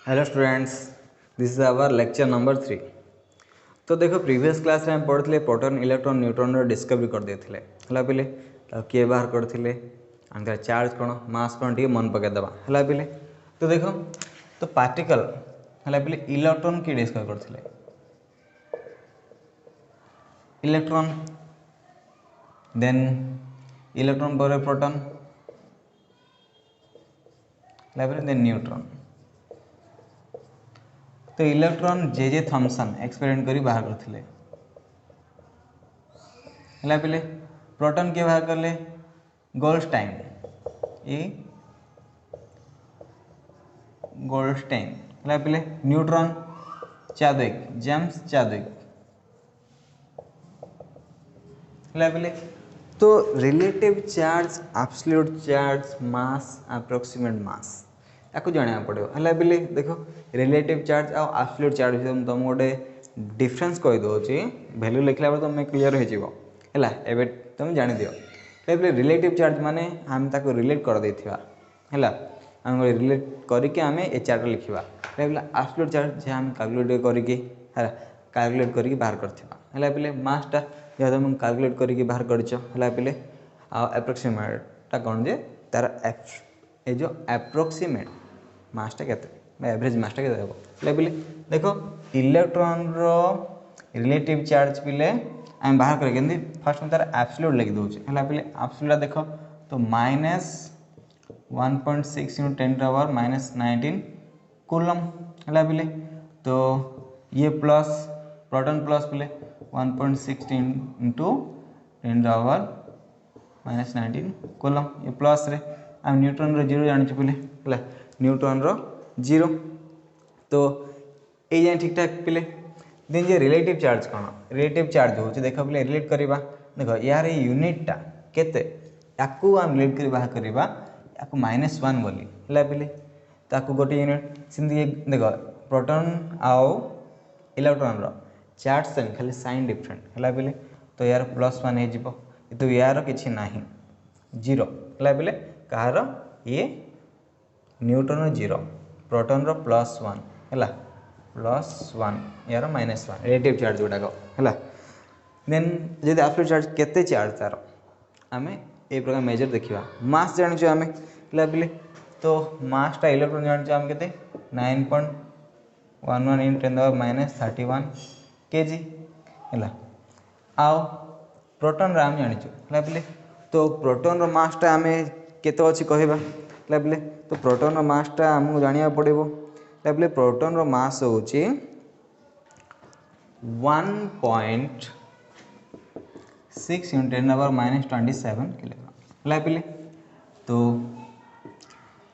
Hello students, this is our lecture number 3। तो देखो previous class रे हम पढ़ते प्रोटॉन इलेक्ट्रॉन न्यूट्रॉन रो डिस्कवरी कर देथिले हला पिले किए बाहर करथिले अंदर चार्ज कोन मास कोन टी मन पके दबा हला पिले। तो देखो तो पार्टिकल हला पिले इलेक्ट्रॉन की डिस्कवर करथिले इलेक्ट्रॉन देन इलेक्ट्रॉन पर प्रोटॉन हला पिले देन न्यूट्रॉन। तो इलेक्ट्रॉन जे थॉमसन एक्सपेरिमेंट करी बाहर करथिले हला पिले। प्रोटॉन के बाहर करले गोल्डस्टाइन ये गोल्डस्टाइन हला पिले। न्यूट्रॉन चाद्विक जेम्स चाद्विक हला पिले। तो रिलेटिव चार्ज एब्सोल्यूट चार्ज मास अप्रोक्सीमेट मास याको जाना पड़ो हला पिले। देखो रिलेटिव चार्ज आ एब्सोल्यूट चार्ज तुम गोटे डिफरेंस कही दौची वैल्यू लिखला बेले तुम क्लीयर हो है एवं तुम जान दियो रिलेटिव चार्ज माने आम ताको रिलेट कर देथिबा है आम रिलेट करके आम ए चार्ट लिखा एब्सोल्यूट चार्ज जे आम कैलकुलेट करके है कैलकुलेट करके बाहर करथिबा है पिले। मासटा जहाँ तुम कैलकुलेट करके बाहर कर पिले एप्रोक्सीमेटा कौन जे तार ए जो एप्रोक्सीमेट मासटा केते एवरेज मासटा केते देबो है पिले। देखो इलेक्ट्रॉन रो रिलेटिव चार्ज पिले आम बाहर करके फर्स्ट में तार एब्सोल्यूट लिख दूचे है पिले। एब्सोल्यूट देखो तो -1.6 × 10⁻−19 कूलम है पिले। तो ये प्लस प्रोटॉन प्लस पिले 1.6 × 10⁻−19 कूलम ये प्लस रे आम न्यूट्रॉन रो जीरो जानी पिले है न्यूट्रॉन रो जीरो। तो ये जाए ठीक ठाक पिले। देन जे रिलेटिव चार्ज कौन रिलेटिव चार्ज हो देख पे रिलेट करवा देख यार यूनिटा केते याकू आम रिलेट कर बाहर करवा याकू -1 बोली है पिले। ताकू गोटे यूनिट सेमती देख प्रोटॉन आउ इलेक्ट्रॉन रो चार्ज सेम खाली साइन डिफरेंट है पिले। तो यार +1 हो तो यार किसी ना जीरो है पिले कहार ये न्यूट्रॉन जीरो प्रोटॉन रो +1 है +1 यार -1 रिलेटिव चार्ज गुड़ाक है। देन जब एब्सोल्यूट चार्ज केते चार्ज तार आम ए प्रकार मेजर देखा मास जानी आम है पिले। तो मासटा इलेक्ट्रॉन जानी आम के 9.11 × 10⁻31 kg है। आउ प्रोटॉन आम जाचु है पिले। तो प्रोटॉन रो मासटा आम केते अच्छी कहवा है पिले। तो प्रोटॉन रो मासटा आमको जाना पड़ो है पिले। प्रोटॉन रो मास होची 1.6 × 10⁻27 किलोग्राम है पिले। तो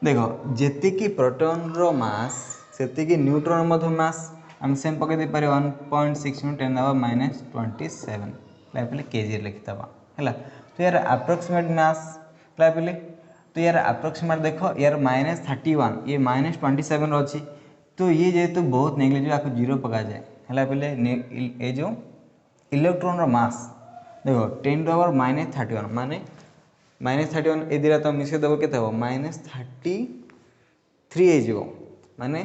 देखो जेतिकी प्रोटॉन रो मास सेतिकी न्यूट्रॉन मध्य मास आम सेम पकई दे पारे 1.6 × 10⁻27 है पिले केजी लिखिदबा है। तो यार अप्रोक्सीमेट मास है पिले। तो यार अप्रोक्सीमेट देखो यार -31 ये -27 अच्छी। तो ये जेहेतु बहुत नेग्लिजिबल आपको जीरो पका जाए है पिले। ये जो इलेक्ट्रॉन रो मास देखो 10⁻31 माने -31 ए दिरा तो मिसे देव के -33 हो माने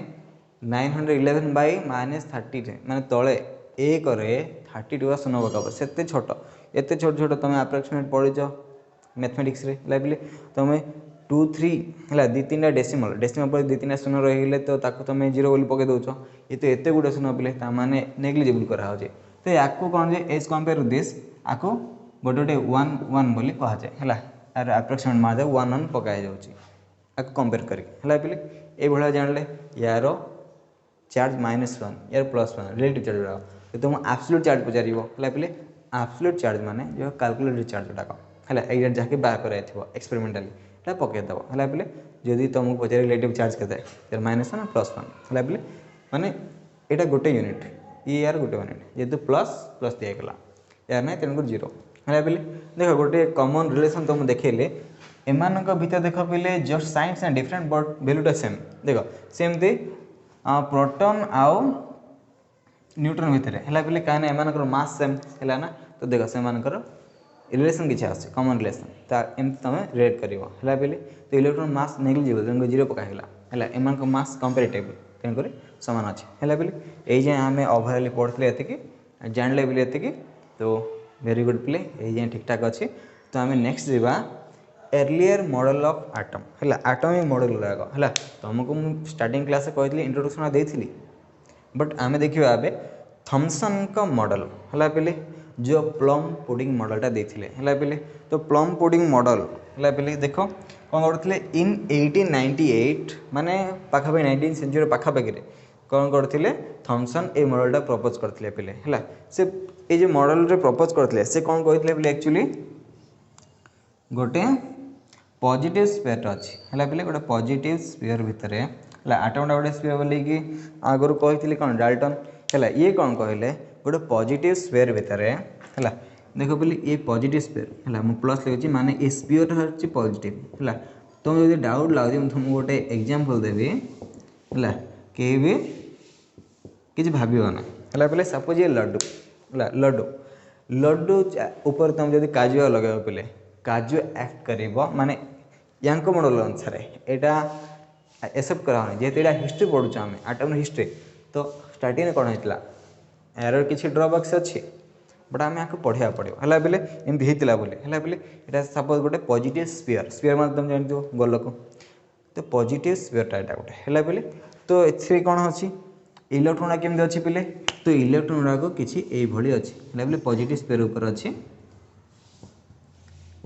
911/-33 माने तले एक 32 का शून्य पकाब से छोट एत छोट छोट तुम अप्रोक्सीमेट पढ़ीच मैथमेटिक्स रे पिले। तुम 2 3 है दी तीन डेसिमल डेसिमल पर दी तीन शून्य रही तो तुम जीरो बोली पकई दौच ये तो एत गुटे शून्य पिले माने नेग्लिजिबल कराए। तो या कौन जे एज कंपेयर दिस आपको गोटे गोटे 1 1 बोली कहुए है यार अप्रोक्सीमेट मार 1 1 पकाई जाऊँगी आपको कंपेयर करके पिले। ये जानले यार चार्ज -1 यार +1 रिलेटिव चार्ज गुड़ाक। तो तुम एब्सोल्यूट चार्ज पचार है पिले एब्सोल्यूट चार्ज माने जो कैलकुलेटेड चार्ज गुड़ाक है ये जहाँकि बाहर कर एक्सपेरिमेंटाली पकईदेव है पिले। जदि तुमको पचार रिलेटिव चार्ज के -1 +1 है पिले माने यहाँ गोटे यूनिट ये यार गोटे यूनिट जेहतु प्लस प्लस दिगला यार ना तेणुक जीरो है पिले। देख गोटे कॉमन रिलेशन तुम देखले एमान भीतर देख पिले just science and different but वैल्यूटा सेम देख सेमती प्रोटॉन आउ न्यूट्रॉन भितर है पिले कहीं एम मास सेम है ना। तो देख से रिलेशन किसी आसे कॉमन रिलेशन एमती तुम रिलेट कर है पिले। तो इलेक्ट्रॉन मास नेग्लिजिबल तेणुक जीरो पकाला है एम मास कंपेरेटिव तेणुक सामान अच्छे है बोले ये जाए आम ओभरअली पढ़ते ये जानले बोले ये तो वेरी गुड प्ले ये जाए ठीक ठाक अच्छे। तो आम next Java earlier model of atom है एटॉमिक मॉडल गुड़ाक है तुमको मुझे स्टार्टिंग क्लास कहती इंट्रोडक्शन देती बट आम देखा ए थॉमसन का मॉडल है पे जो प्लम पुडिंग मॉडलटा देते हैं पे तो प्लम पुडिंग मॉडल है पे देख कौन करते इन 1898 माने पाखापाखि 19 सेंचुरी पाखापाखि कौन करते थॉमसन ए मॉडलटा प्रपोज करते पे है से ये जो मॉडल प्रपोज करते से कौन कहते बोले एक्चुअली गोटे पॉजिटिव स्फीयर अच्छी है पे गोटे पॉजिटिव स्फीयर भितर है आटमटा गोटे स्फीयर बोल कि आगुरी कही कौन डाल्टन है ये कौन कहले गोटे पॉजिटिव स्फीयर भितर है देख बोली ये पॉजिटिव स्फीयर है मुझे प्लस लिखी माने ये स्फीयर हूँ पॉजिटिव है तुम जो डाउट लगे मुझे तुमको गोटे एग्जांपल देवी है कहीं भी किसी भावना है पे सपोज ये लड्डू है लड्डू लड्डू ऊपर तुम जो काजू लगे पे काजू एक्ट कर माने यांको मॉडल अनुसार यहाँ एक्सेप्ट करा जेहेतु यहाँ हिस्ट्री पढ़ुँ आम आटम हिस्ट्री तो स्टार्टिंग कौन होता यार किसी ड्रबैक्स अच्छी बट आम यहाँ पढ़ा पड़ो है पे एमती होता बोले है पे यहाँ सपोज गोटे पॉजिटिव स्फीयर स्फीयर मान तुम जान गोल को तो पॉजिटिव स्फीयरटा यहाँ गोटे है पे तो ए कौन अच्छी इलेक्ट्रॉन केमती अच्छी पे तो इलेक्ट्रॉन गुड़ाक किसी यही अच्छी है पे पॉजिटिव स्फीयर ऊपर अच्छी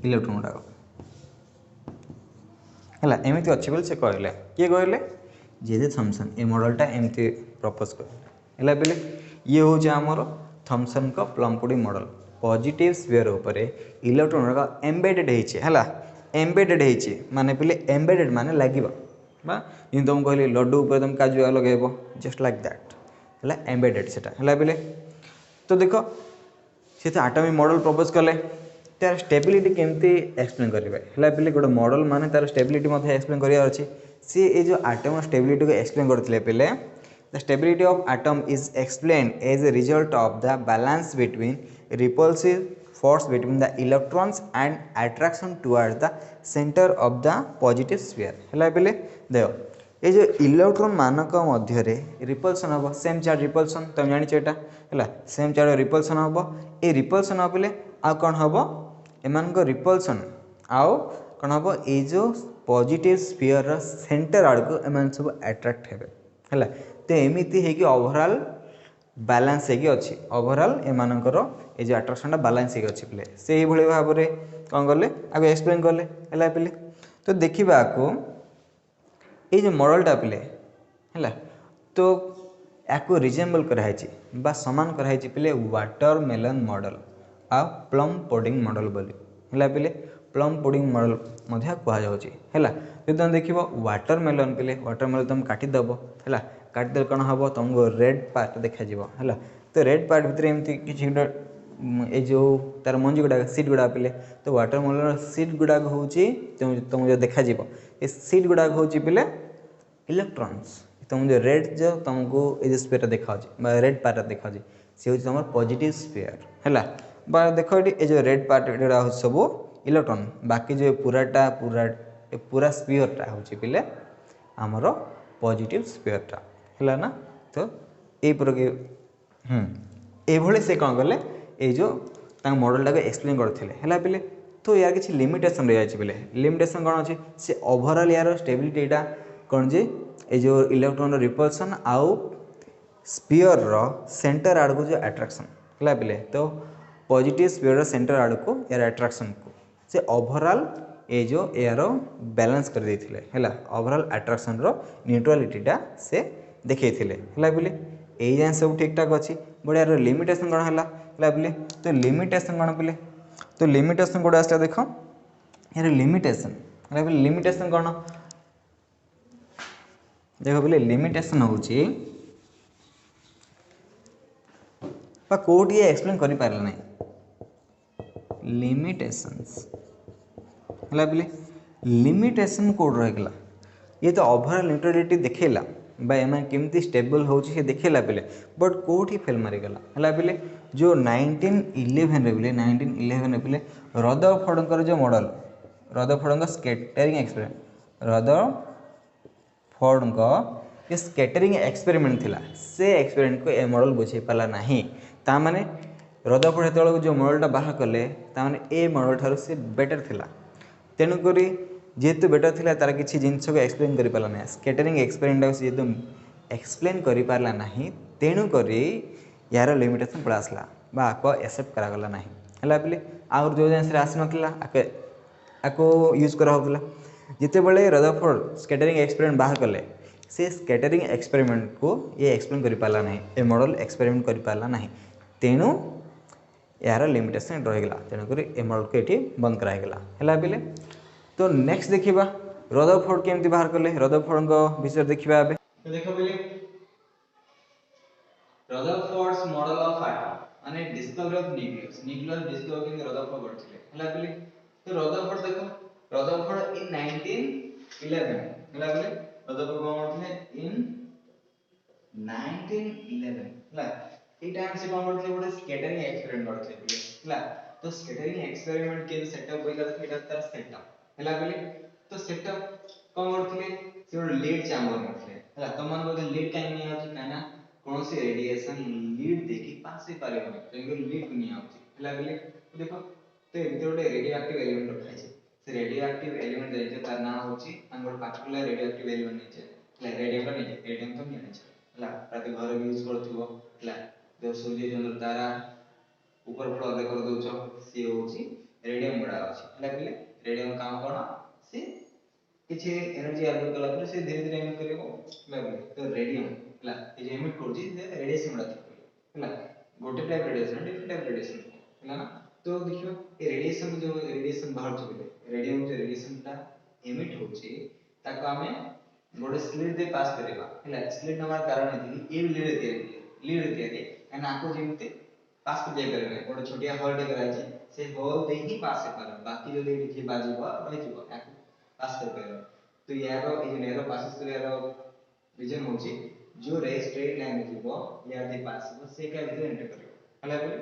इलेक्ट्रॉन गुड़ाक है एमती अच्छे बोले से कहले किए कहले जेजे थॉमसन ए मॉडलटा एमती प्रपोज कर पे ये हूँ आमर थॉमसन का plum pudding model positive sphere उपर इलेक्ट्रॉन गुड़ाक एम्बेडेड है एम्बेडेड है माने पे एम्बेडेड माने लगे जी तुम कहली लड्डू उपर तुम काजू लगे जस्ट लाइक दैट है एम्बेडेड से पे तो देख से आटमिक मॉडल प्रपोज कले तार स्टेबिलिटी केमती एक्सप्लेन करेंगे है पे गोटे मॉडल माने तार स्टेबिलिटी एक्सप्लेन करार अच्छे सी ये जो आटम स्टेबिलिटी को एक्सप्लेन करते पे the stability of atom is explained as a result of the balance between repulsive force between the electrons and attraction towards the center of the positive sphere है पे देख ये जो इलेक्ट्रॉन मानक मध्य repulsion हम सेम चार्ज रिपल्सन तुम जानी है सेम चार्ज रिपल्सन हम ये रिपल्सन पे आ कौन हम एम रिपल्सन आउ कौन हम ये जो पॉजिटिव स्फीयर सेंटर आड़ को एम सब अट्राक्ट है तो एमती है कि ओवरऑल बैलेंस है अच्छी ओवरऑल एमानकर ये जो अट्राक्शन बैलेंस है अच्छी पे से ही भाव में कौन कले आगे एक्सप्लेन कले है पे तो देखा आपको ये जो मॉडलटा पे है तो आपको रिजेम्बल कराई सामान कराई पे वाटरमेलन मॉडल आ प्लम पुडिंग मॉडल बोली है पे प्लम पुडिंग मॉडल कहुच्छे है जो तुम देख वाटरमेलन पे वाटरमेलन तुम काटिदेव है काटिदे कौन हम तुमको रेड पार्ट देखा है तो रेड पार्ट भितर एमती किसी ये जो तार मंजी गुड़ाक सीट गुड़ा पे तो वाटरमेलन सीट गुड़ाक हूँ तुम जो देखा ये सीट गुड़ाक हूँ पे इलेक्ट्रॉन्स तुम जो रेड जो तुमको ये स्फीयर देखा रेड पार्ट देखा सी हूँ तुम पॉजिटिव स्फीयर है देख ये जो रेड पार्ट गुड़ा हूँ सब इलेक्ट्रॉन बाकी जो पूरा स्फीयरटा हूँ पे आमर पॉजिटिव स्फीयरटा है ना तो ये से कौन कले ये जो मॉडलटा को एक्सप्लेन करते है पे तो यार किसी लिमिटेशन रही पे लिमिटेशन कौन अच्छे से ओवरऑल यार स्टेबिलिटीटा कौन जे ये जो इलेक्ट्रॉन रिपल्सन आउ स्फीयर सेंटर आड़ को जो अट्रैक्शन है पे तो पॉजिटिव स्फीयर सेंटर आड़ को यार अट्रैक्शन को से ओवरऑल ये जो यार बैलेंस कर देथिले है ओवरऑल अट्रैक्शन रो न्यूट्रलिटीटा से देखते है पे यही जाए सब ठीक ठाक अच्छी बट यार लिमिटेशन कौन है पे तो लिमिटेशन कौन पे तो लिमिटेशन कौट आसला देख यार लिमिटेशन है पे लिमिटेशन कौन देख पे लिमिटेशन हूँ कौट ये एक्सप्लेन कर पारे ना लिमिटेशंस है पे लिमिटेशन कौट रहीगला ये तो ओवरऑल न्यूट्रलिटी देखेला एम केमती स्टेबल हो देखेला पे बट कौटी फेल मारीगला है पे जो 1911 पे रदरफोर्ड जो model Rutherford scattering experiment Rutherford ये स्कैटरिंग एक्सपेरिमेंट थिला से एक्सपेरिमेंट को ए मॉडल बुझे पाला नहीं ता माने रदरफोर्ड हेतु जो मॉडलटा बाहर कले ता माने ए मॉडल ठारो से बेटर थिला तेणुक जेहेतु बेटर थिला तार किसी जिनस को एक्सप्लेन कर पाला ना स्कैटरिंग एक्सपेरिमेंट जेहेतु एक्सप्लेन कर पाला नहीं तेणुक यार लिमिटेशन पड़ा आसला बा आपको एक्सेप्ट करागला नहीं है बोले आगर जो जिन आसी नाला आपको यूज कराला जिते बड़े रदरफोर्ड स्कैटरिंग एक्सपेरिमेंट बाहर कले से स्कैटरिंग एक्सपेरिमेंट को ये एक्सप्लेन कर पाला नहीं ए मॉडल एक्सपेरिमेंट कर पाला नहीं तेणु यार लिमिटेशन रहीगला तेणुक ए मॉडल को ये बंद करागला है बोले तो नेक्स्ट देखा रदरफोर्ड केमती बाहर कले रदरफोर्ड विषय देखा देख बोले रदरफोर्ड्स मॉडल ऑफ एटम माने डिस्कवरी ऑफ न्यूक्लियस डिस्कवरी के रदरफोर्ड करथिले हला बोले तो रदरफोर्ड देखो रदरफोर्ड इन 1911 हला बोले रदरफोर्ड कोन करथिले इन 1911 हला ए टाइम से कोन करथिले गोटे स्कैटरिंग एक्सपेरिमेंट करथिले हला तो स्कैटरिंग एक्सपेरिमेंट के सेटअप होइला तो एटा तार सेटअप हला बोले तो सेटअप कोन करथिले से लीड चैम्बर करथिले हला तो मन बोले लीड काहे नहीं आउची काना कौन से रेडिएशन लीड देखि पास से पारे बने तेंको लीड को नहीं आउची हला बोले देखो तो एमते गोटे रेडियो एक्टिव एलिमेंट रखा छै से रेडियो एक्टिव एलिमेंट जे तार नाम होची हम गोटे पर्टिकुलर रेडियो एक्टिव एलिमेंट नै छै हला रेडियम का नहीं रेडियम तो नहीं छै हला रात घर यूज करथुबो हला जो सूर्य चंद्र तारा ऊपर फ्लोर रे कर दोछ से होची रेडियम गुडा अछि हला बोले रेडियम काम कोन से किसी एनर्जी एब्जॉर्ब कला पर से धीरे धीरे एमिट करियो लेवल तो रेडियम हला ए जे एमिट करछि से रेडिएशन उडा हला गोटे type radiation different type radiation हला ना तो देखियो ए रेडिएशन जो रेडिएशन बाहर चले रेडियम जो रेडिएशन ता एमिट होछि ताको हमें गोटे स्लिट दे पास करेबा हला स्लिट नमार कारण है ए लीड तियारी एंड आको जेमते पास कर जाय परबे गोटे छोटिया होल दे कराइ छै से होल दे ही पास से पर बाकी जो दे लिखि बाजीबो रहि जिवो पास कर पाएगा तो यार ये नेरो पास कर यार रीजन होची जो रे स्ट्रेट लाइन में जीवो या दे पास हो से का रीजन एंटर करियो हला बोले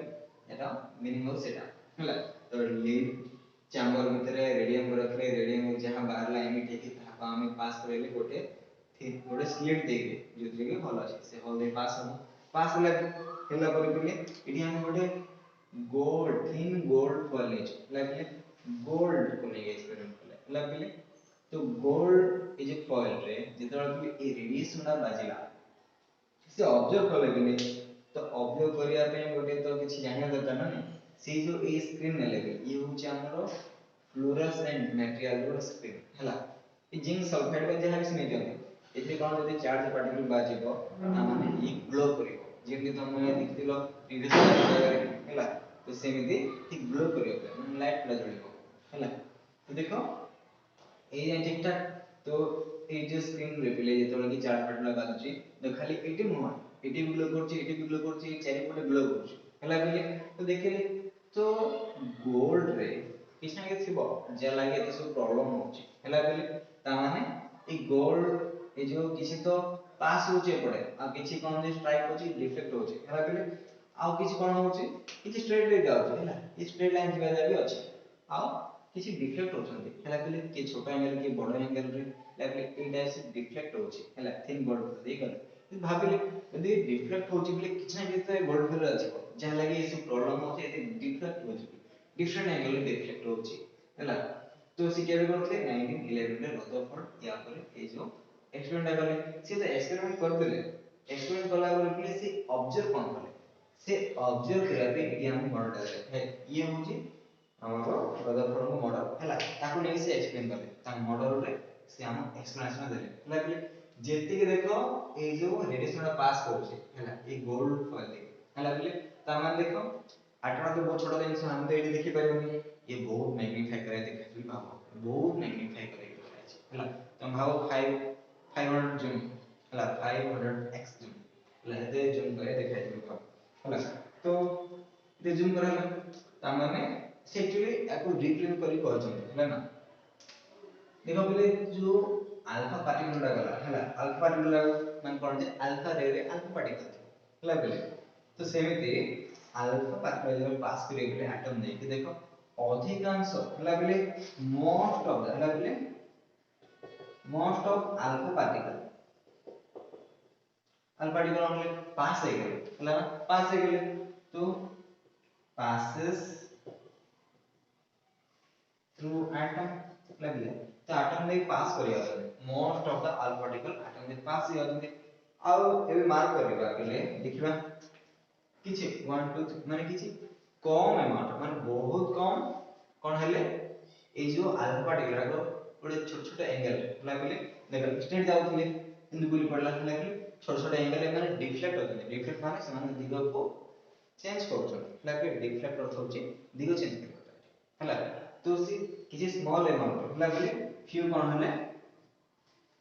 एटा मीनिंग हो सेटा हला तो लीड चैम्बर भीतर रेडियम को रखले रेडियम जहां बाहर ला एमिट हेकी ताको हम पास करेले गोटे ठीक गोटे स्लिट देके जो जे हॉल अछि से हॉल दे पास हला पर बोले एटी हम गोटे gold thin gold foil like gold को नहीं एक्सपेरिमेंट कले बोले तो गोल्ड इज ए फॉइल रे जेतरा ए रेडिएशन ना बाजिला से ऑब्जर्व करले कि तो ऑब्जर्व करिया पे गोटे तो किछि जानिया दरकार ना से जो ए स्क्रीन ने लेबे ये होची हमरो फ्लोरेसेंट मटेरियल रो स्क्रीन हला ए जिंक सल्फाइड में जहां भी नहीं जाने एते कोन जदी चार्ज पार्टिकल बाजिबो ता माने ई ग्लो करिवो जेमि तमे देखिलो प्रीवियस जगह हला तो सेमिति ठीक ग्लो करिवो ମାନେ ଲାଇଟ ପୁରା ଜଳିବ ହେଲା ତ ଦେଖ এই ঠিকঠাক তো এই যে স্ক্রিন রিপ্লে যেতବେଳେ কি চার্জ বাটন বাজୁଛି তো খালি এটি নয় এটি গ্লো করছে চারিপଟେ গ্লো করছে ହେଲା ବୋଲି ତ ଦେଖିଲେ ତ ଗୋଲ୍ଡ ରେ କିଛି ନା କିଛି ଥିବ ଯାହା ଲାଗି ଏତେ ସବୁ ପ୍ରୋବ୍ଲେମ ହଉଛି ହେଲା ବୋଲି ତା ମାନେ ଏ ଗୋଲ୍ଡ ଏ ଯୋଉ କିଛି ତ ପାସ୍ ହଉଛି ଏପଟେ ଆଉ କିଛି କଣ ଯେ ଷ୍ଟ୍ରାଇକ୍ ହଉଛି ଡିଫେକ୍ଟ ହଉଛି ହେଲା ବୋଲି ଆଉ କିଛି କଣ ହଉଛି କିଛି ଷ୍ଟ୍ରେଟ ରେ ଯାଉଛି ହେଲା ଏ ଷ୍ଟ୍ରେଟ ଲାଇନ ଯିବା ଯାବି ଅଛି ଆଉ किसी डिफेक्ट होचंदी हला कहले कि छोटा एंगल की बड़ एंगल रे लाइक एटा से डिफेक्ट होची हला थिन गोल्ड दे गले भाबिले यदि डिफेक्ट होची बोले किछ ना किछ गोल्ड फेर अछि जहा लगे ए सब प्रॉब्लम होची एते डिफेक्ट होची डिफरेंट एंगल रे डिफेक्ट होची हला तो से केबे करथले 1911 रे रदरफोर्ड या पर ए जो एक्सपेरिमेंट कले से तो एक्सपेरिमेंट कर देले एक्सपेरिमेंट कला बोले से ऑब्जर्व कोन कले से ऑब्जर्व करा पे ये हम मॉडल है ये होची हमरो रदरफोर्ड को मॉडल हला ताको नै से एक्सप्लेन करले ता मॉडल रे से हम एक्सप्लेनेशन देले हला कि जेति के देखो ए जो रेडिएशन पास करछे हला ए गोल्ड फॉइल दे हला कि ता मान देखो आठना तो बहुत छोटा जिनिस हम तो एडी देखि परबनी ये बहुत मैग्नीफाई करे देखि भाबो बहुत मैग्नीफाई करे छै हला तुम भाबो 500 जूम हला 500x जूम हला एते जूम करे देखाइ दिबो हला तो ये जूम करा ता माने से एक्चुअली एको रिप्लेन करी कहछन है ना देखो बोले जो अल्फा पार्टिकल गला हैला अल्फा पार्टिकल मान कोन जे अल्फा रे रे अल्फा पार्टिकल हैला बोले तो सेमिति अल्फा पार्टिकल जब पास करे बोले एटम नै कि देखो अधिकांश हैला बोले मोस्ट ऑफ द हैला बोले most of alpha particle alpha particle only pass हो गए हला पास हो गए तो passes through atom ଲାଗିଲେ ତ atom ନେଇ ପାସ୍ କରି ଆସୁଛନ୍ତି most of the alpha particle atom ନେଇ ପାସ୍ ହେଇ ଆସୁଛନ୍ତି ଆଉ ଏବେ ମାର୍କ କରିବା କହିଲେ ଦେଖିବା କିଛି 1 2 3 ମାନେ କିଛି कम अमाउंट माने बहुत कम कोन हेले ए जो अल्फा पार्टिकल आगो गोटे छोट छोट एंगल लागले देखो स्ट्रेट जाउथिले इंदु बुली पडला लागले छोट छोट एंगल माने डिफ्लेक्ट होतले डिफ्लेक्ट माने समान दिग को चेंज करूछन लागले डिफ्लेक्ट अर्थ होची दिग चेंज करता हला तो सी किसी स्मॉल अमाउंट लागले फ्यू कोन हेले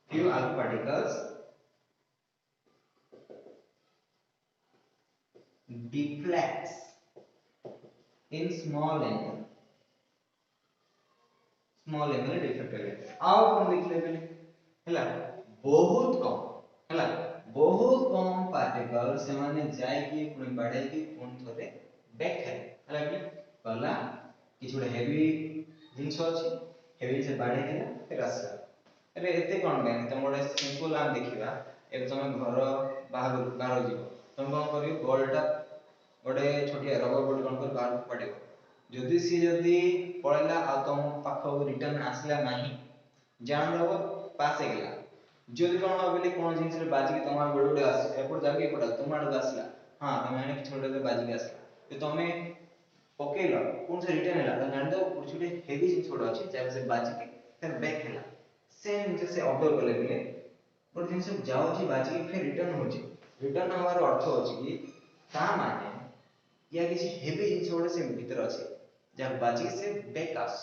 few alpha particles deflects in small angle deflect करे आउ कोन देखले बेले हला बहुत कम पार्टिकल से माने जाय कि पुनी बाडे कि पुन थरे बैक है हला कि पहला कि छोटे हेवी जिंस अछि हेवी से बाडे गेला फिर आसला अरे एते कोन बे त मोडे सिंपल आम देखिबा ए तुम घर बाहर जीव तुम कोन करियो बॉलटा गोटे छोटिया रबर बोल्ट कोन कर बाहर पड़ेगा जदि सी जदि पळैला आ तुम पाखो रिटर्न आसला नाही जान दबो पास हे गेला जदि कोन होबेले कोन जिंस रे बाजी के तमार गोडे आस एपट जाके एपट तुम आड आसला हां तमे आने छोटे से बाजी के आसला तो तमे पकेला कोन से रिटर्न हैला त जान दो कुछ छोटे हेवी जिंस छोटा अछि जब से बाजी के फिर बैक हैला सेम जैसे ऑब्जर्व करले बेले गोटे जिंस जाउ छी बाजी के फिर रिटर्न हो छी रिटर्न हमार अर्थ अछि कि ता माने या किसी हेवी जिंस गोटे से भीतर अछि जब बाजी से बैक आस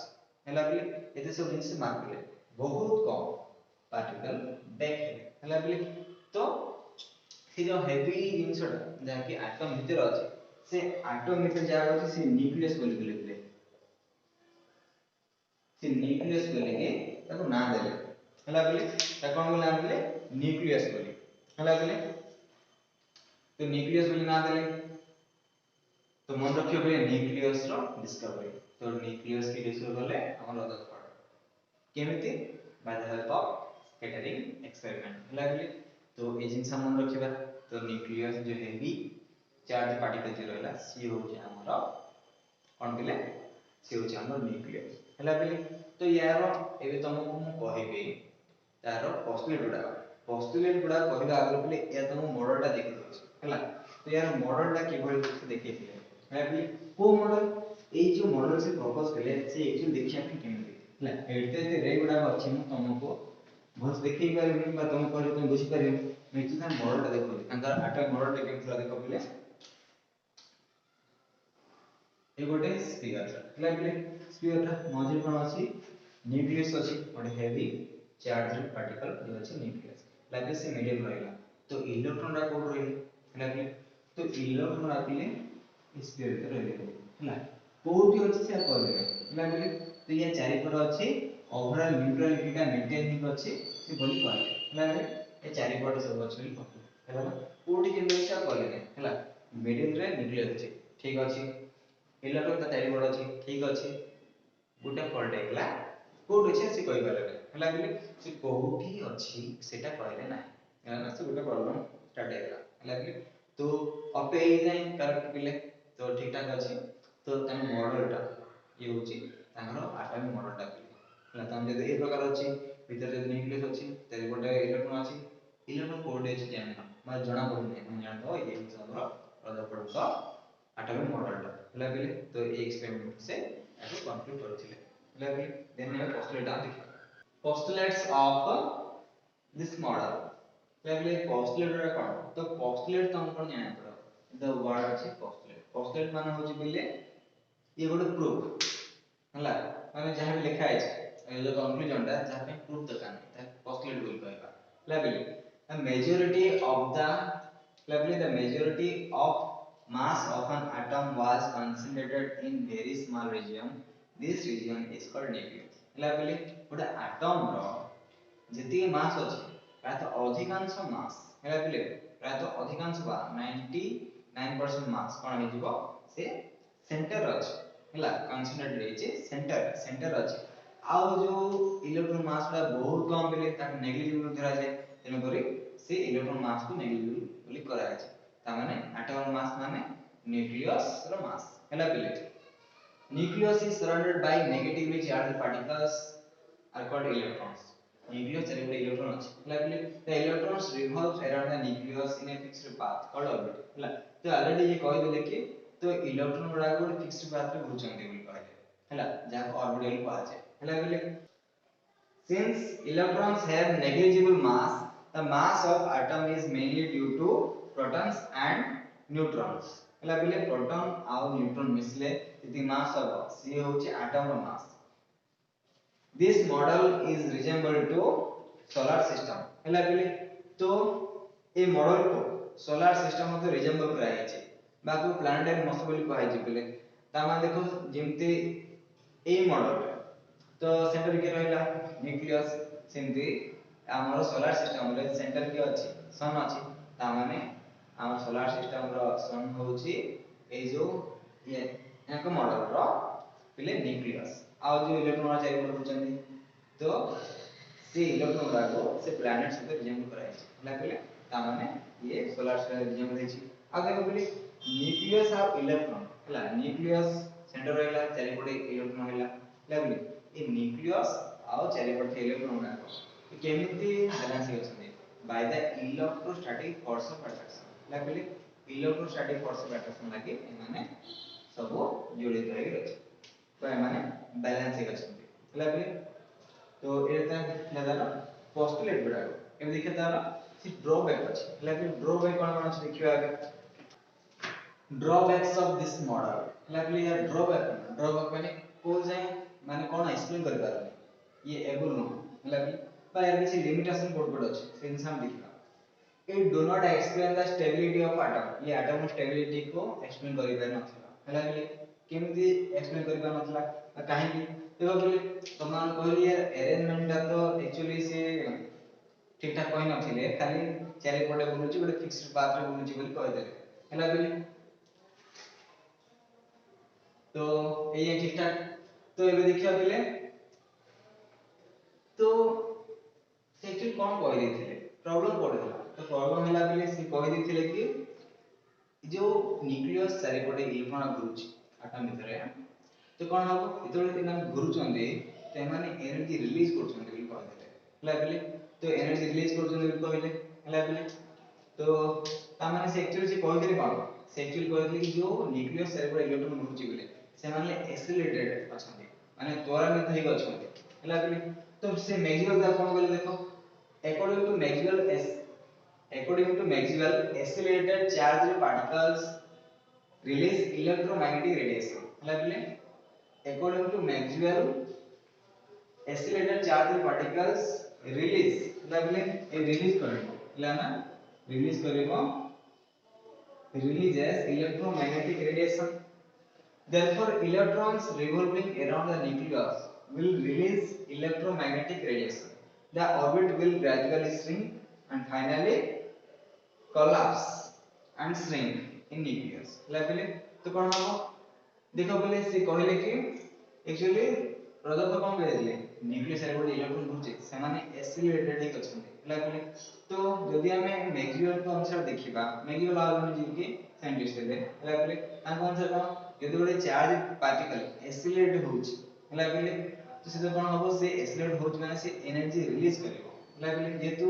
हैला बेले एते सब जिंस मार बेले बहुत कम पार्टिकल बैक हैला बेले तो से जो हेवी जिंसटा जाके एटम भीतर अछि से एटम भीतर जा अछि से न्यूक्लियस बोली बेले से न्यूक्लियस बोली के ताको नाम देले हैला बेले ता कोन बोली नाम देले न्यूक्लियस बोली हैला बेले तो न्यूक्लियस बोली नाम देले तो मन रखियो बे न्यूक्लियस रो डिस्कवरी तो न्यूक्लियस की डिस्कवर करले हमर अदर पार्ट केमिति by the help of scattering experiment हला बेले तो ए जिंस मन रखिबा तो न्यूक्लियस जो हेवी चार्ज पार्टिकल जे रहला सी हो जे हमर कोन केले सी हो जे हमर न्यूक्लियस हला बेले तो यारो एबे तुमको मु कहिबे तारो पोस्टुलेट गुडा कहबा आगर बेले या तुम मॉडलटा देखि दउछ हला तो यार मॉडलटा केबल देखिथिले हला बेले को मॉडल ए जो मॉडल से प्रपोज कले से एक्चुअली देखिया कि केमिति हला एते जे रे गुडा अछि मु तुमको बहुत देखि पारे बा तुम पर तुम बुझी पारे मैं ता मॉडलटा देखो अंदर आटा मॉडलटा केमिति देखो बेले ए गोटे स्फीयर हला बेले स्फीयरटा मझे कोन अछि न्यूक्लियस अछि गोटे हेवी चार्ज पार्टिकल जो अछि न्यूक्लियस लागे से मीडियम रहला तो इलेक्ट्रॉन रा कोड रहले हला बेले तो इलेक्ट्रॉन आपिले स्फीयर के रहले हला कोठी अछि से कहले हला बेले तो ये चारि पट अछि ओवरऑल न्यूट्रलिटी का मेंटेन अछि से बोली कहले हला बेले ए चारि पट सब अछि बोली कहले हला कोठी के से कहले हला मिडिल रे न्यूक्लियस अछि ठीक अछि इलेक्ट्रॉन का चारि पट अछि ठीक अछि गुटे फॉल्ट हैला कोड अछि से कहि पारे हला बेले से कोठी अछि सेटा कहले नाही हला से गुटे प्रॉब्लम स्टार्ट हैला हला बेले तो अपे ए जाय करेक्ट पिले तो ठीक ठाक अछि तो तम मॉडलटा ये होची तांगरो एटॉमिक मॉडलटा पिले हला तम जदि ए प्रकार अछि भीतर जदि न्यूक्लियस अछि तेरे गोटे इलेक्ट्रॉन अछि इलेक्ट्रॉन कोड अछि जान म जणा पडु नै हम जान दो ये हमरो रद पडतो एटॉमिक मॉडलटा हला बेले तो ए एक्सपेरिमेंट से एटो कंप्लीट करथिले हला बेले देन हम पोस्टुलेट डाउन देखिबा postulates of this model पहले postulate रे कोन तो postulate तो हम कोन जाने पड़ो द वर्ड अछि postulate माने होची बिले ये गोटे प्रूफ हला माने जहां भी लिखा है जो कंक्लूजन ता जहां पे प्रूफ दरकार नहीं postulate बोल कहबा label the majority of the label the majority of mass of an atom was concentrated in very small region this region is called nucleus label गोटे एटम रो जति मास अछि प्रायतः अधिकांश मास हेला बिले प्रायतः अधिकांश बा 99% मास कोन हे जिवो से सेंटर अछि हेला कॉन्सेंट्रेट रहिचे सेंटर अछि आउ जो इलेक्ट्रॉन मास रा बहुत कम बिले ता नेग्लिजिबल धरा जाय तेनो करी से इलेक्ट्रॉन मास को नेग्लिजिबल बोली करा अछि ता माने एटम मास माने न्यूक्लियस रो मास हैला पिले nucleus is surrounded by negatively charged particles are called electrons nucleus रे ଗୋଟେ electron ଅଛି ହେଲା ପିଲେ the electrons revolves around the nucleus in a fixed path called orbit ହେଲା तो ऑलरेडी ये कहि देले कि तो इलेक्ट्रॉन गुडा ଗୋଟେ fixed path रे घुरचंती बोली कहले ହେଲା जाको ऑर्बिटल कहा जाय ହେଲା पिले since electrons have negligible mass the mass of atom is mainly due to protons and neutrons ହେଲା पिले प्रोटॉन और न्यूट्रॉन मिसले यदि मास हबो सी होची एटम रो mass this model is resemble to solar system ହେଲା पिले तो ए मॉडल को सोलार सिस्टम मते रिजेंबल कराई छै बाकी प्लानेटरी मॉस बोली कहै छै पिले ता मा देखो जेमते ए मॉडल तो सेंटर के रहला न्यूक्लियस सेमती हमर सोलार सिस्टम रे सेंटर के अछि सन अछि ता माने हम सोलार सिस्टम रो सन होची ए जो ये एक मॉडल रो पिले न्यूक्लियस आ जो इलेक्ट्रॉन चारि पर होचंदी तो से इलेक्ट्रॉन रागो से प्लैनेट से रिजेंबल कराई छै होला पिले ता माने ये सोलार सिस्टम रिजेंबल दै छै आ देखो पिले न्यूक्लियस और इलेक्ट्रॉन होला न्यूक्लियस सेंटर रहला चारि पटे इलेक्ट्रॉन हैला लागली ए न्यूक्लियस और चारि पटे इलेक्ट्रॉन रागो केमिति बैलेंस होचंदी by the electrostatic force of attraction लागली इलेक्ट्रोस्टैटिक फोर्स ऑफ अट्रैक्शन लागि माने सब जोड़ी रही अछि तो माने बैलेंस हे अछि लागली तो एता नदाला पोस्टुलेट बडा एम देखि ताला सी ड्रॉबैक अछि लागली ड्रॉबैक कोन अछि देखियो आगे ड्रॉबैक्स ऑफ दिस मॉडल लागली यार ड्रॉबैक माने को जाय माने कोन एक्सप्लेन कर पारनी ये एबल न लागली पर यार किसी लिमिटेशन बोर्ड पर अछि से इंसान देखिबा it do not explain the stability of atom ये atom stability को explain करि पार नथला लागली केमति एक्सप्लेन करि पार नथला काहे कि देखो बोले तमान कहली यार अरेंजमेंट ता तो एक्चुअली से ठीक ठाक कहि नथिले खाली चारि पटे बुलुची गोटे फिक्स्ड पाथ रे बुलुची बोली कहि देले हला बोली तो ये ठीक ठाक तो एबे देखियो बोले तो से एक्चुअली कोन कहि देथिले प्रॉब्लम पड़ला तो प्रॉब्लम हला बोले से कहि देथिले कि जो न्यूक्लियस चारि पटे इलेक्ट्रॉन घुरुची एटम भितरे तो कोन हबो इतोले इना घुरुचंदे ते माने एनर्जी रिलीज करचंदे बोली कहले हला बोले तो एनर्जी रिलीज करचंदे बोली कहले हला बोले तो ता माने से एक्चुअली से कहले कोन से एक्चुअली कहले कि जो न्यूक्लियस चारि पटे इलेक्ट्रॉन घुरुची बोले से माने एक्सीलरेटेड अछंदे माने त्वरान्वित होई अछंदे हला बोले तो से मैक्सवेल दा कोन बोले देखो according to Maxwell accelerated charged particles release electromagnetic radiation हला बोले according to Maxwell accelerated charged particles release हला बोले ए रिलीज करबो हला ना रिलीज करबो releases electromagnetic radiation therefore electrons revolving around the nucleus will release electromagnetic radiation the orbit will gradually shrink and finally collapse and shrink in nucleus लागले तो कोन हो देखो बोले से कहले कि एक्चुअली रदर कोन कहले न्यूक्लियस रे बोले इलेक्ट्रॉन घुरचे से माने एक्सीलरेटेड हे करछन लागले तो जदि हमें मैक्सवेल को अनुसार देखिबा मैक्सवेल आलमन जी के साइंटिस्ट थे लागले ताको अनुसार कोन जदि बोले चार्ज पार्टिकल एक्सीलरेट होउछ लागले तो से कोन होबो से एक्सीलरेट होउछ माने से एनर्जी रिलीज करबो लागले जेतु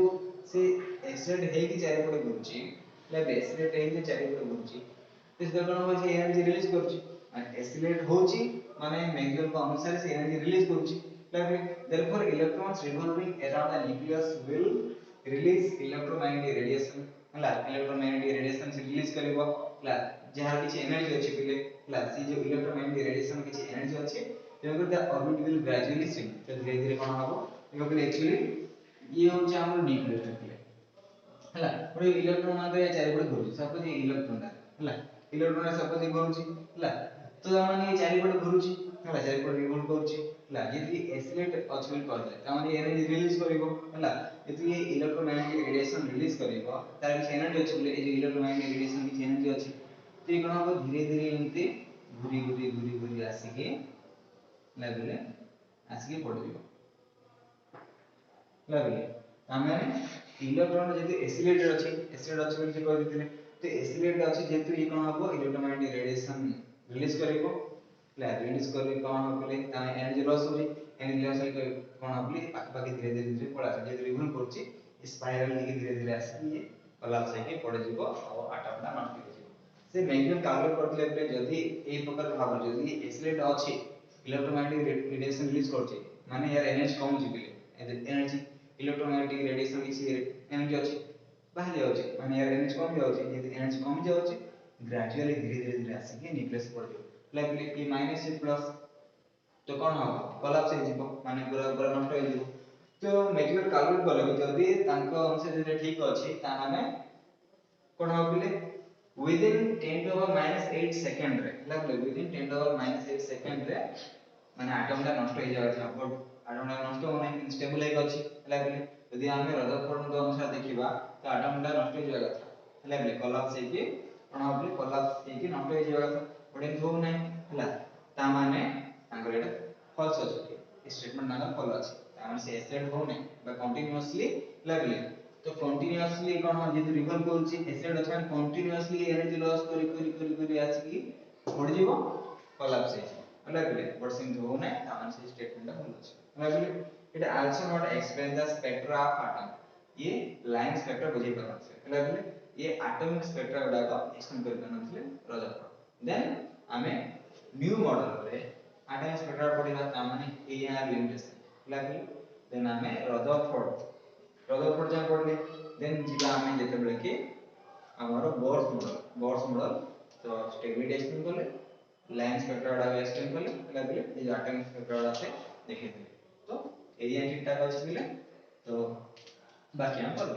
से एक्सीलरेट हे कि चारि पटे घुरची लाइक एक्सीलरेट हे कि चारि पटे घुरची तो से कोन होबो से एनर्जी रिलीज करची and accelerate होची माने मैक्सवेल को अनुसार से एनर्जी रिलीज करूची like therefore electrons revolving around the nucleus will release electromagnetic radiation हला electromagnetic radiation से रिलीज करबो हला जहां किछ एनर्जी अछि पिले हला से जो electromagnetic radiation किछ एनर्जी अछि तेकर the orbit will gradually sink तो धीरे धीरे कोन हबो देखो एक्चुअली ये होची हमर न्यूक्लियस पिले हला पुरो इलेक्ट्रॉन आगे चारि पटे घुरुची सपोज ये इलेक्ट्रॉन हला इलेक्ट्रॉन सपोज घुरुची हला तो माने ये चारि पटे घुरुची हला चारि पटे रिवॉल्व करूची हला यदि एक्सीलरेट अछि कहले त माने एनर्जी रिलीज करिवो हला यदि ये इलेक्ट्रोमैग्नेटिक रेडिएशन रिलीज करिवो तार कि एनर्जी अछि बोले ए इलेक्ट्रोमैग्नेटिक रेडिएशन कि एनर्जी अछि तो कोन हो धीरे धीरे एमते घुरी आसी के लागले आसी के पड़ियो लागले तामे इलेक्ट्रॉन जदि एसिलेटेड अछि बोली जे कहि दिले तो एसिलेटेड अछि जेतु ये कोन हबो इलेक्ट्रोमैग्नेटिक रेडिएशन रिलीज करिवो ला रिलीज करि कोन हबले ताने एनर्जी लॉस होई एनर्जी लॉस होई कोन हबले पाखा धीरे धीरे पळा जे रिवॉल्व करछि स्पाइरल दिके धीरे धीरे आसी ये कोलैप्स होके पड़ जिवो और एटम टा नष्ट हो जिवो से मैक्सवेल कैलकुलेट करथिले बले जदि ए प्रकार भाव जदि एसिलेट अछि इलेक्ट्रोमैग्नेटिक रेडिएशन रिलीज करछि माने यार एनर्जी कम जिबिले एनर्जी इलेक्ट्रोमैग्नेटिक रेडिएशन किसी एनर्जी अछि बाहर जाउछि माने यार एनर्जी कम जाउछि यदि एनर्जी कम जाउछि ग्रेजुअली धीरे धीरे आसी के न्यूक्लियस पड़ जिवो like a minus A plus तो कौन हम कोलैप्स हो जिवो माने पूरा पूरा नष्ट हो जिवो तो मैक्सवेल कैलकुलेट कले जदि तांको अनुसार जे ठीक अछि ता माने कोन हबले within 10 to the minus 8 second रे लागले within 10 to the minus 8 second रे माने एटम टा नष्ट हो जाय था बट एटम टा नष्ट हो नै स्टेबल है अछि लागले यदि हम रदरफोर्ड अनुसार देखिबा तो एटम टा नष्ट हो जाय था लागले कोलैप्स है कि कोन हबले कोलैप्स है कि नष्ट हो जाय था बट इन हो नै हला ता माने तांकर एटा फॉल्स अछि स्टेटमेंट नागर फॉल्स अछि ता माने से एसेट हो नै बा कंटीन्यूअसली लागले तो कंटीन्यूअसली कोन हम जे रिवॉल्व करछि एसेट अछि माने कंटीन्यूअसली एनर्जी लॉस करी आसी पड़ जिवो कोलैप्स है लागले बट सिंथ हो नै ता माने से स्टेटमेंट टा फॉल्स अछि लागले it also not explain the spectra of atom ये लाइन स्पेक्ट्रा बुझे परछे लागले ये एटॉमिक स्पेक्ट्रा गुडा को एक्सप्लेन कर करनथले रदरफोर्ड देन हमें न्यू मॉडल रे एटॉमिक स्पेक्ट्रा पढिबा ता माने एआर लिमिटेशन लागले देन हमें रदरफोर्ड जा पढले देन जिबा हमें जेते बेले के हमारो बोर्स मॉडल तो स्टेबिलिटी एक्सप्लेन करले लाइन स्पेक्ट्रा गुडा एक्सप्लेन करले लागले ये एटॉमिक स्पेक्ट्रा गुडा से देखिथिले तो एरिया ठीक ठाक अछि बिले तो बाकी हम कर